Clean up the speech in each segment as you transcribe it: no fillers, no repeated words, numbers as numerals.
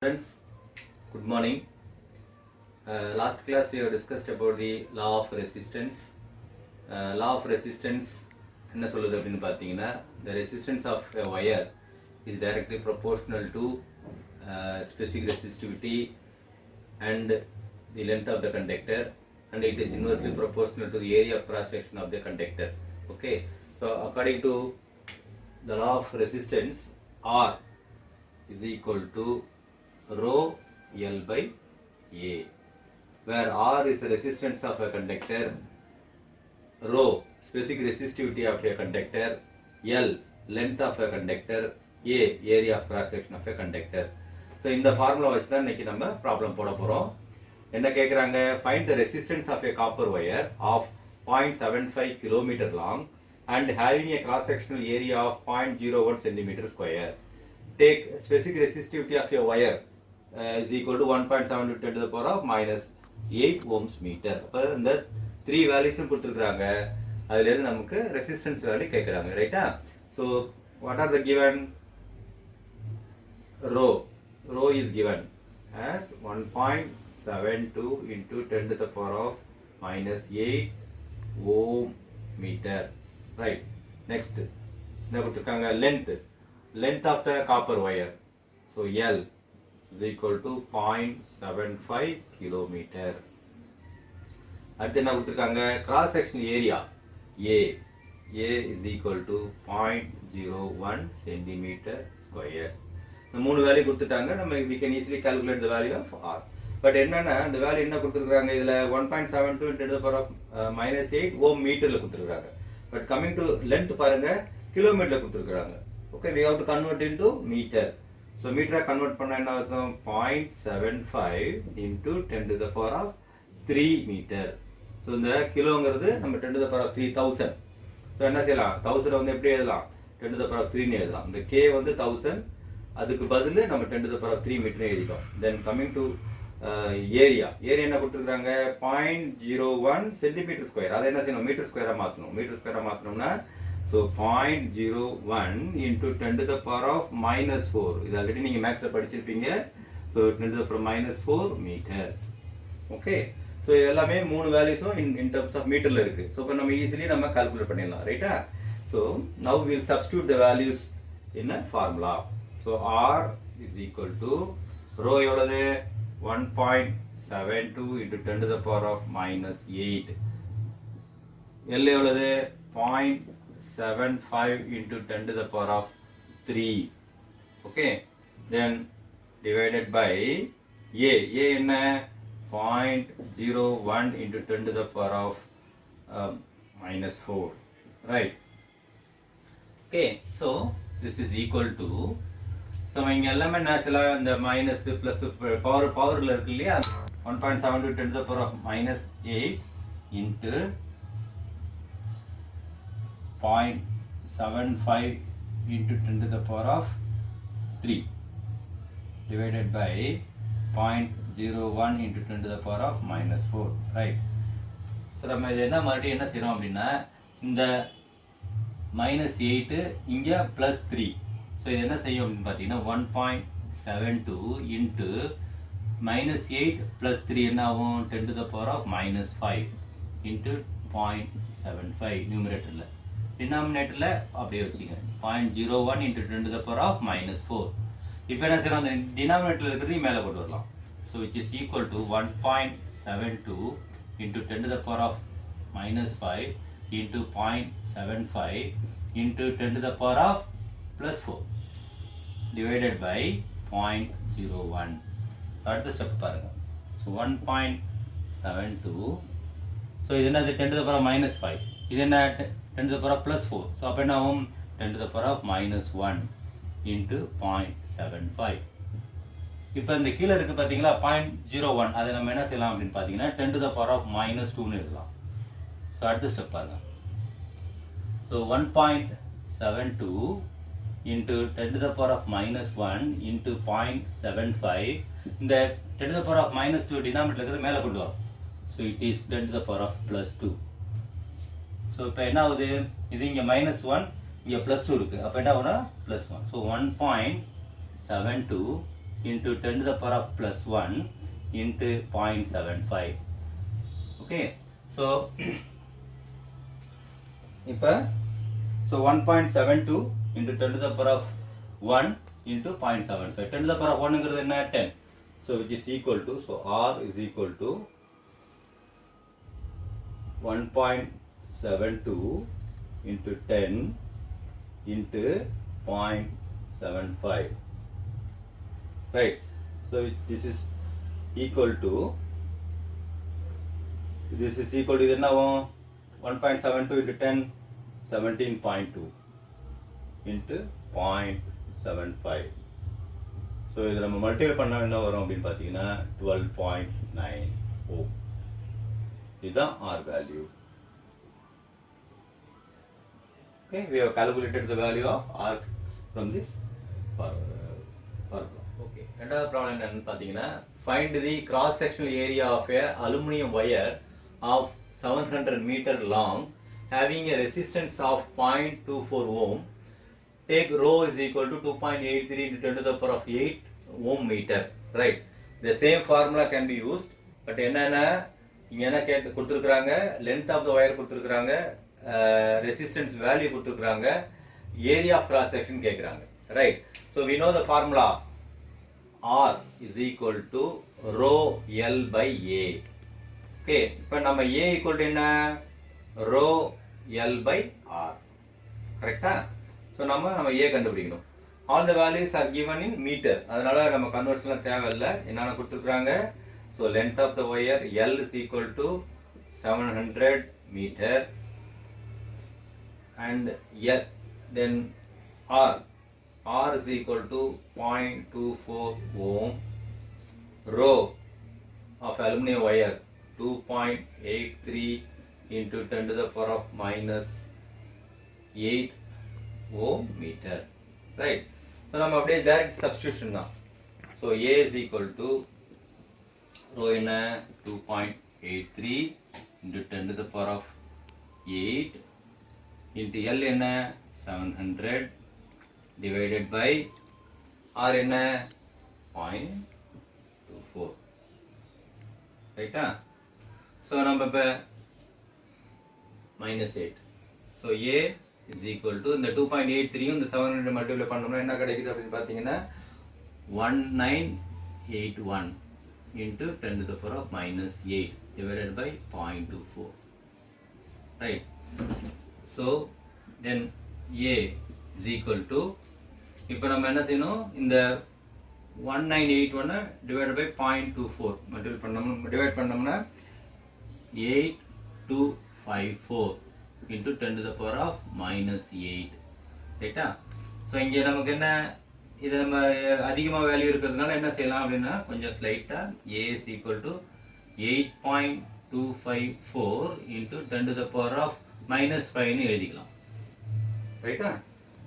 Friends, good morning. Last class we have discussed about the law of resistance. Law of resistance என்ன சொல்லுது அப்படின்னு பார்த்தீங்கன்னா, the resistance of a wire is directly proportional to specific resistivity and the length of the conductor, and it is inversely proportional to the area of cross section of the conductor. Okay, so according to the law of resistance, R is equal to rho L by A, where R is the resistance of a conductor, rho specific resistivity of a conductor, L length of a conductor, A area of cross section of a conductor. So இந்த formula வச்சு தான் இன்னைக்கு நம்ம problem போட போறோம். என்ன கேக்குறாங்க, find the resistance of a copper wire of 0.75 km long and having a cross sectional area of 0.01 cm square. Take specific resistivity of a wire is equal to 1.7 10 to the power of minus 8 ohms meter. அப்ப இந்த 3 வேல்யூஸும் கொடுத்திருக்காங்க. அதுல இருந்து நமக்கு resistance value கேக்குறாங்க, ரைட்டா? So what are the given? Rho is given as 1.72 into 10 to the power of minus 8 ohm meter, right? Next என்ன கொடுத்திருக்காங்க, length of the copper wire, so L is equal to 0.75 kilometer. அடுத்து என்ன கொடுத்திருக்காங்க, cross sectional area A is equal to 0.01 centimeter square. இந்த மூணு value கொடுத்துட்டாங்க. நம்ம we can easily calculate the value of R. But என்னன்னா இந்த வேல்யூ என்ன கொடுத்திருக்காங்க, இதுல 1.72 into the power of minus 8 ohm மீட்டர்ல கொடுத்திருக்காங்க. பட் coming to length பாருங்க, கிலோமீட்டர்ல கொடுத்திருக்காங்க. Okay, we have to convert into meter. So meter convert பண்ணா என்ன ஆகும், 0.75 into 10 to the power of 3 meter. So இந்த கிலோங்கிறது நம்ம 10 to the power of 3000. So என்ன செய்யலாம், 1000 வந்து எப்படி எழுதலாம், 10 to the power of 3 னு எழுதலாம். இந்த k வந்து 1000, அதுக்கு பதிலு நம்ம 10 to the power of 3 metre எழுதிட்டோம். Then coming to area என்ன கொடுத்திருக்காங்க, 0.01 centimeter square. அதை என்ன செய்யணும், metre ஸ்கொயரா மாத்தணும்னா so 0.01 into 10 to the power of minus 4. இது ஆல்ரெடி நீங்க மேக்ஸ்ல படிச்சிருப்பீங்க. so 10 to the power of minus 4 meter. okay, so எல்லாமே மூணு வேல்யூஸும் in terms of மீட்டர்ல இருக்கு. so இப்ப நம்ம ஈஸிலி நம்ம கால்குலேட் பண்ணிடலாம், ரைட்டா? so now we will substitute the values in a formula. so R is equal to rho எவ்வளவு, 1.72 into 10 to the power of minus 8. L எவ்வளவு, 0.75 into 10 to the power of 3. okay, then divided by A என்ன, 0.01 into 10 to the power of minus 4, right? okay, so this is equal to, so இங்க எல்லாமே நேச்சுரலா இந்த minus plus பவர்ல இருக்கு இல்லையா, 1.72 10 to the power of minus 8 into 0.75 into 10 to the power of 3 divided by 0.01 into 10 to the power of minus 4, right? so நம்ம இது என்ன மறுபடியும் என்ன செய்றோம் அப்படின்னா, இந்த minus 8 இங்க plus 3. so இது என்ன செய்யும் அப்படின்னு பார்த்தீங்கன்னா, 1.72 into minus 8 plus 3 என்ன ஆகும், 10 to the power of minus 5 into 0.75 நியூமரேட்டர்ல. டினாமினேட்டர்ல அப்படியே வச்சுங்க, 0.01 into 10 to the power of minus 4. இப்போ என்ன செய்யறோம், அந்த டினாமினேட்டர்ல இருக்கிறது மேலே கொண்டு வரலாம். so which is equal to 1.72 into 10 to the power of minus 5 into 0.75 into 10 to the power of plus 4 divided by 0.01. அடுத்த ஸ்டெப் பாருங்க. so 1.72, so இது என்னது, 10 to the power of minus 5. இது என்ன, 10 to the power of plus 4. so அப்ப என்ன ஆகும், 10 to the power of minus 1 into 0.75. இப்போ இந்த கீழ இருக்கு பாத்தீங்களா 0.01, அதை நம்ம என்ன செய்யலாம் அப்படின்னு பாத்தீங்கன்னா 10 to the power of minus 2 னு எழுதலாம். so அடுத்த ஸ்டெப் பாருங்க. so 1.72 into 10 to the power of minus 1 into 0.75. இந்த 10 to the power of minus 2 டினாமினேட்டர்ல இருக்கிறது மேலே கொண்டு வரும். so it is 10 to the power of plus 2. so இப்போ என்ன ஆகுது, இது இங்க minus 1 இங்க plus 2 இருக்கு. அப்ப என்ன ஆகும்னா plus 1. so 1.72 into 10 to the power of plus 1 into 0.75. Okay, so so 1.72 into 10 to the power of 1 into 0.75. 10 to the power of 1 is 10. So which is equal to, so R is equal to 1.72 into 10 into 0.75. Right. So this is equal to 1.72 into 10, 17.2 into 0.75. So இதை நம்ம multiply பண்ணா என்ன வரும் அப்படின்னு பார்த்தீங்கன்னா 12.9 ohm. இதுதான் R value. Okay, we have calculated the value of R from this formula. Okay, ரெண்டாவது problem என்னன்னு பார்த்தீங்கன்னா find the cross sectional area of a aluminum wire of 700 meter long having a resistance of 0.24 ohm. Take rho is equal to 2.83 into 10 to the power of 8 ohm meter. Right, the same formula can be used, but என்னன்னா இங்க என்ன கொடுத்திருக்காங்க, length of the wire கொடுத்திருக்காங்க, resistance value கொடுத்திருக்காங்க, area of cross section கேக்குறாங்க. Right, so we know the formula R is equal to rho L by A. Okay, இப்போ நம்ம A equal to என்ன, rho L by R. கரெக்ட்டா? So நம்ம A கண்டுபிடிக்கணும். All the values are given in meter. அதனால நம்ம கன்வர்ஷன்லாம் தேவையில்லை. என்னென்ன கொடுத்திருக்காங்க, so length of the wire L is equal to 700 meter and L, then R is equal to 0.24 ohm. Rho of aluminum wire 2.83 into 10 to the power of minus 8 ohm meter. Right, so நம்ம அப்படியே direct substitution தான். So A is equal to rho என்ன 2.83 into 10 to the power of 8 into L என்ன 700 divided by R என்ன 0.24. ரைட்டா? So நம்ம இப்போ minus 8. So A is equal to இந்த 2.83 இந்த 700 மல்டிப்ளை பண்ணோம்னா என்ன கிடைக்குது அப்படின்னு பார்த்தீங்கன்னா 1981 into 10 to the power of minus 8 divided by 0.24. Right, so then A is equal to, இப்போ நம்ம என்ன செய்யணும், இந்த 1981 divided by 0.24 மல்டிப்ளை பண்ணோம்னா டிவைட் பண்ணோம்னா 8254 into 10 to the power of minus 8. ரைட்டா? ஸோ இங்கே நமக்கு என்ன, இது நம்ம அதிகமாக வேல்யூ இருக்கிறதுனால என்ன செய்யலாம் அப்படின்னா கொஞ்சம் ஸ்லைட்டாக A is equal to 8.254 into 10 to the power of minus 5ன்னு எழுதிக்கலாம். ரைட்டா?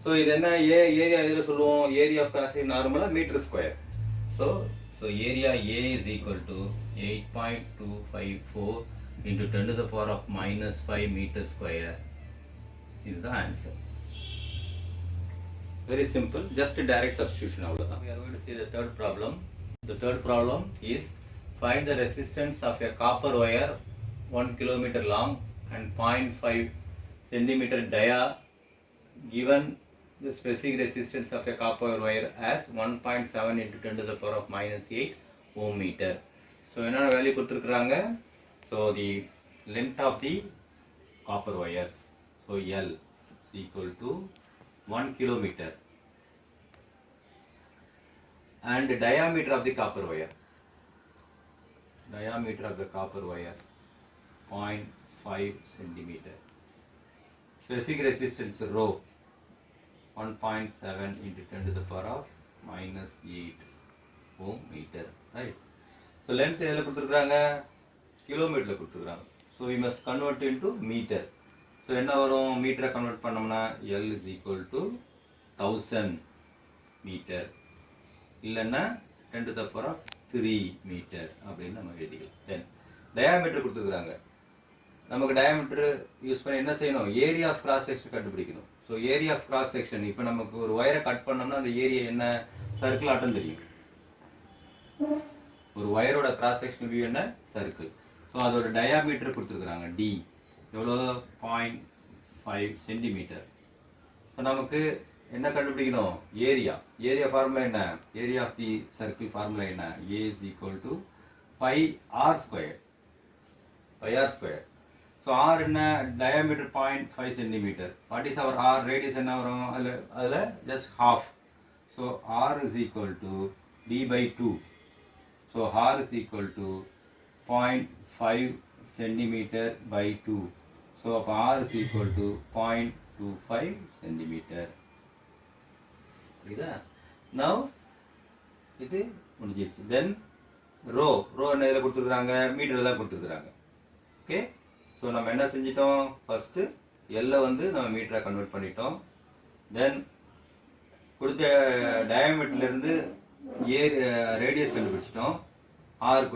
ஸோ இது என்ன ஏரியா இதில் சொல்லுவோம், ஏரியா ஆஃப் கிராஸ் செக்ஷன் நார்மலாக metre square. So area A is equal to 8.254 into 10 to the power of minus 5 meter square is the answer. Very simple, just a direct substitution. We are going to see the third problem. The third problem is find the resistance of a copper wire 1 kilometer long and 0.5 centimeter dia, given the specific resistance of a copper wire as 1.7 into 10 to the power of minus 8 ohm meter. So என்னென்ன value கொடுத்துருக்குறாங்க, so the length of the copper wire, so L is equal to 1 kilometer and diameter of the copper wire 0.5 centimeter. Specific resistance rho 1.7 into 10 to the power of minus 8 ohm meter. Right, so length எதில் கொடுத்துருக்குறாங்க, கிலோமீட்டரில் கொடுத்துருக்குறாங்க. So we must convert into meter. So என்ன வரும், மீட்டரை convert பண்ணோம்னா L is equal to 1000 meter இல்லைன்னா 10 to the power of 3 meter அப்படின்னு நம்ம எழுதிக்கலாம். தென் டயாமீட்டர் கொடுத்துருக்குறாங்க, நமக்கு டயாமீட்டர் யூஸ் பண்ணி என்ன செய்யணும், ஏரியா ஆஃப் கிராஸ் செக்ஷன் கண்டுபிடிக்கணும். So area of cross section இப்போ நமக்கு ஒரு ஒயரை கட் பண்ணோம்னா அந்த ஏரியா என்ன, சர்க்கிள் ஆட்டம் தெரியும். ஒரு ஒயரோட கிராஸ் செக்ஷனல் வியூ என்ன சர்க்கிள். ஸோ அதோட டயாமீட்டர் கொடுத்துருக்குறாங்க டி எவ்வளோ 0.5 சென்டிமீட்டர். ஸோ நமக்கு என்ன கண்டுபிடிக்கணும் ஏரியா. ஏரியா ஃபார்முலா என்ன, area of the circle formula என்ன, A is equal to pi R square. Pi R square. So R என்ன diameter 0.5 centimetre. What is our R, radius என்ன வரும் அதில் just half. So R is equal to D by 2. So R is equal to 0.5 centimetre by 2. So அப்போ R is equal to 0.25 centimetre. புரியுதா? Now இது முடிஞ்சிருச்சு. தென் row என்ன இதில் கொடுத்துருக்குறாங்க, மீட்டர் தான் கொடுத்துருக்குறாங்க. ஓகே. ஸோ நம்ம என்ன செஞ்சிட்டோம், ஃபஸ்ட்டு எல்லை வந்து நம்ம மீட்டராக கன்வெர்ட் பண்ணிட்டோம். தென் கொடுத்த டயாமீட்டர்லேருந்து ரேடியஸ் கண்டுபிடிச்சிட்டோம், ஆர்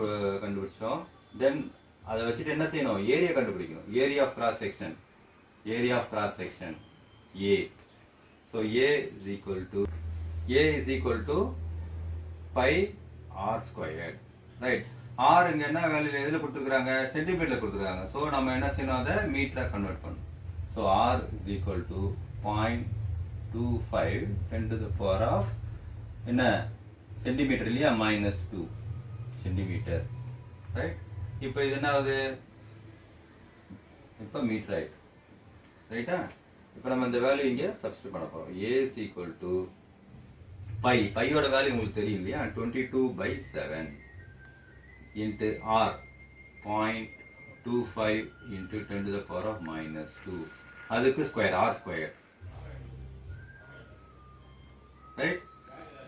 கண்டுபிடிச்சிட்டோம். தென் அதை வச்சுட்டு என்ன செய்யணும், ஏரியா கண்டுபிடிக்கணும். Area of cross section, area of cross section A. So A is equal to pi R square. Right. R இங்கே என்ன வேல்யூ எதில் கொடுத்துருக்குறாங்க, சென்டிமீட்டரில் கொடுத்துருக்காங்க. ஸோ நம்ம என்ன செய்யணும், அதை மீட்டராக கன்வெர்ட் பண்ணணும். So R is equal to 0.25 10 to the power of என்ன சென்டிமீட்டர் இல்லையா, -2 சென்டிமீட்டர். ரைட். இப்போ இது என்ன ஆகுது, இப்போ மீட்டர் ஆயிட்டு. ரைட்டா? இப்போ நம்ம இந்த வேல்யூ இங்கே சப்ஸ்டிட் பண்ண போகிறோம். ஏ இஸ் ஈக்குவல் டு பையோட வேல்யூ உங்களுக்கு தெரியும் இல்லையா, 22/7 into r 0.25 into 10 to the power of -2. அதுக்கு square, r square. Right.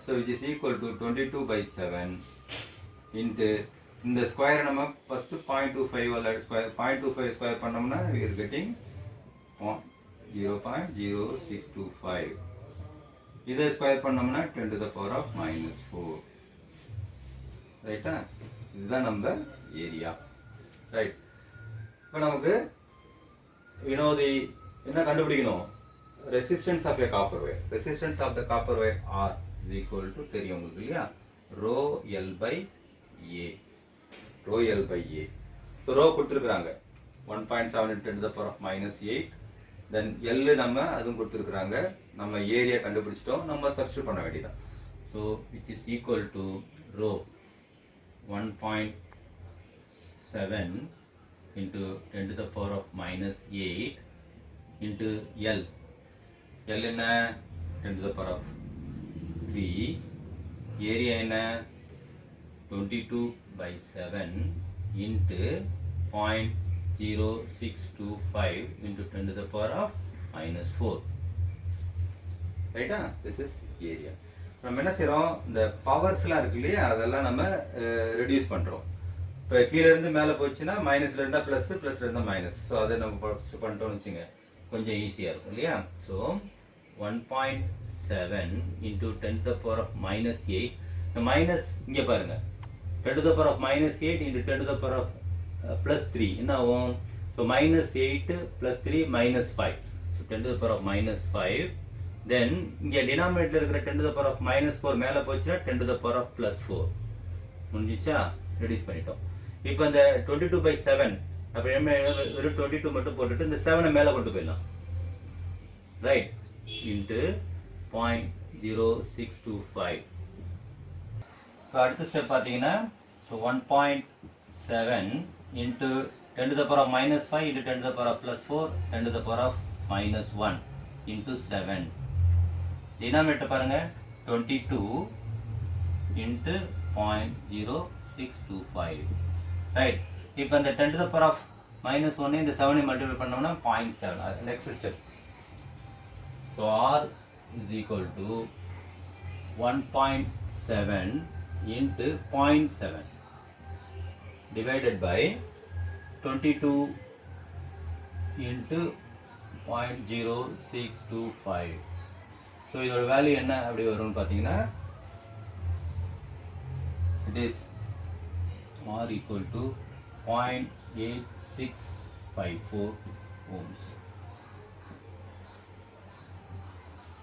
So which is equal to 22/7 into இந்த ஸ்கொயர் நம்ம ஃபஸ்ட்டு 0.25 ஸ்கொயர் 0.25 ஸ்கொயர் பண்ணோம்னா we are getting 0.0625. இதை ஸ்கொயர் பண்ணோம்னா 10 to the power of -4. ரைட்டா? இதுதான் நம்ம ஏரியா. ரைட். இப்போ நமக்கு என்ன கண்டுபிடிக்கணும், resistance of a copper wire. Resistance of the copper wire R is equal to தெரியும் உங்களுக்கு இல்லையா, rho L by A. Rho L by A. So rho கொடுத்துருக்குறாங்க 1.7 10 to the power of -8. Then L நம்ம அதுவும் கொடுத்துருக்குறாங்க. நம்ம ஏரியா கண்டுபிடிச்சிட்டோம், நம்ம சப்ஸ்டிட் பண்ண வேண்டியதான். So which is equal to rho 1.7 into 10 to the power of -8 into L. L என்ன 10 to the power of 3. Area என்ன 22/7 into 0.0625 into 10 to the power of -4. ரைட்டா? This is area. நம்ம என்ன செய்கிறோம், இந்த பவர்ஸ்லாம் இருக்கு இல்லையா, அதெல்லாம் நம்ம ரெடியூஸ் பண்ணுறோம். இப்போ கீழே இருந்து மேலே போச்சுன்னா மைனஸில் இருந்தால் ப்ளஸ், ப்ளஸில் இருந்தால் மைனஸ். ஸோ அதை நம்ம பண்ணிட்டோம்னு வச்சுங்க, கொஞ்சம் ஈஸியாக இருக்கும் இல்லையா. So 1.7 into 10 to the power of -8. இந்த மைனஸ் இங்கே பாருங்கள், 10 to the power of -8 into 10 to the power of +3 என்ன ஆகும். So -8 + 3 -5. So 10 to the power of -5. தென் இங்கே டினாமினேட்டர் இருக்கிற 10 to the power of -4 மேலே போச்சுன்னா 10 to the power of +4 முடிஞ்சிச்சா, ரெடியூஸ் பண்ணிட்டோம். இப்போ இந்த 22/7 அப்போ என்ன, வெறும் 22 மட்டும் போட்டுட்டு இந்த 7 மேலே கொண்டு போயிடலாம். ரைட். இன்ட்டு 0.0625. இப்போ அடுத்த ஸ்டெப் பார்த்தீங்கன்னா, so 1.7 into 10 to the power of -5 into 10 to the power of +4 10 to the power of -1 into 7. Denominator பாருங்க 22 into 0.0625. ரைட். இப்போ இந்த 10 to the power of -1 இந்த 7 மல்டிப்ளை பண்ணோம்னா 0.7. Next step. So R is equal to 1.7 into 0.7 divided by 22 into 0.0625. So இதோட value என்ன அப்படி வரும்னு பார்த்தீங்கன்னா, it is R equal to 0.8654 ohms.